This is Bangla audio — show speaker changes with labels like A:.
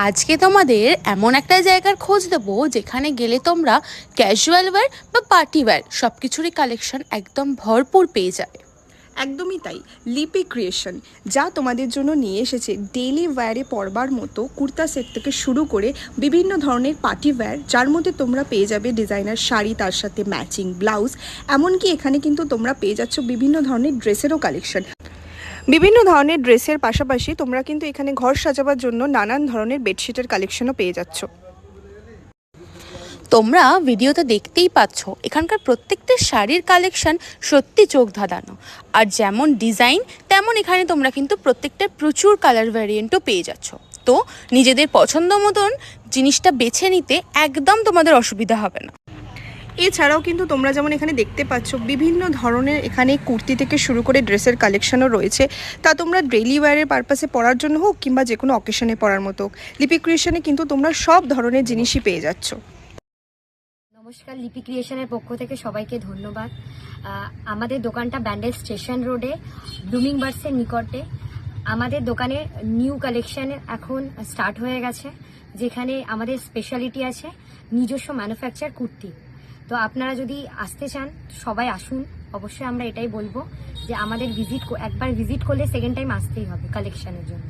A: আজকে তোমাদের এমন একটা জায়গার খোঁজ দেবো যেখানে গেলে তোমরা ক্যাজুয়াল ওয়্যার বা পার্টি ওয়্যার সব কিছুরই কালেকশন একদম ভরপুর পেয়ে যাবে।
B: একদমই তাই। লিপি ক্রিয়েশন যা তোমাদের জন্য নিয়ে এসেছে ডেইলি ওয়্যারে পরবার মতো কুর্তা সেট থেকে শুরু করে বিভিন্ন ধরনের পার্টি ওয়্যার, যার মধ্যে তোমরা পেয়ে যাবে ডিজাইনার শাড়ি, তার সাথে ম্যাচিং ব্লাউজ। এমনকি এখানে কিন্তু তোমরা পেয়ে যাচ্ছ বিভিন্ন ধরনের ড্রেসেরও কালেকশন। বিভিন্ন ধরনের ড্রেসের পাশাপাশি তোমরা কিন্তু এখানে ঘর সাজাবার জন্য নানান ধরনের বেডশিটের কালেকশনও পেয়ে যাচ্ছ।
A: তোমরা ভিডিওতে দেখতেই পাচ্ছ এখানকার প্রত্যেকটা শাড়ির কালেকশন সত্যি চোখ ধাঁধানো, আর যেমন ডিজাইন তেমন এখানে তোমরা কিন্তু প্রত্যেকটা প্রচুর কালার ভ্যারিয়েন্টও পেয়ে যাচ্ছ। তো নিজেদের পছন্দ মতন জিনিসটা বেছে নিতে একদম তোমাদের অসুবিধা হবে না।
B: এছাড়াও কিন্তু তোমরা যেমন এখানে দেখতে পাচ্ছ বিভিন্ন ধরনের এখানে কুর্তি থেকে শুরু করে ড্রেসের কালেকশনও রয়েছে, তা তোমরা ডেইলি ওয়্যারের পারপাসে পরার জন্য হোক কিংবা যে কোনো অকেশনে পরার মতো হোক, লিপি ক্রিয়েশনে কিন্তু তোমরা সব ধরনের জিনিসই পেয়ে যাচ্ছ।
C: নমস্কার, লিপি ক্রিয়েশনের পক্ষ থেকে সবাইকে ধন্যবাদ। আমাদের দোকানটা ব্যান্ডেল স্টেশন রোডে ব্লুমিং বার্ডসের নিকটে। আমাদের দোকানে নিউ কালেকশন এখন স্টার্ট হয়ে গেছে, যেখানে আমাদের স্পেশালিটি আছে নিজস্ব ম্যানুফ্যাকচার কুর্তি। তো আপনারা যদি আসতে চান সবাই আসুন। অবশ্যই আমরা এটাই বলবো যে আমাদের একবার ভিজিট করলে সেকেন্ড টাইম আসতেই হবে কালেকশনের জন্য।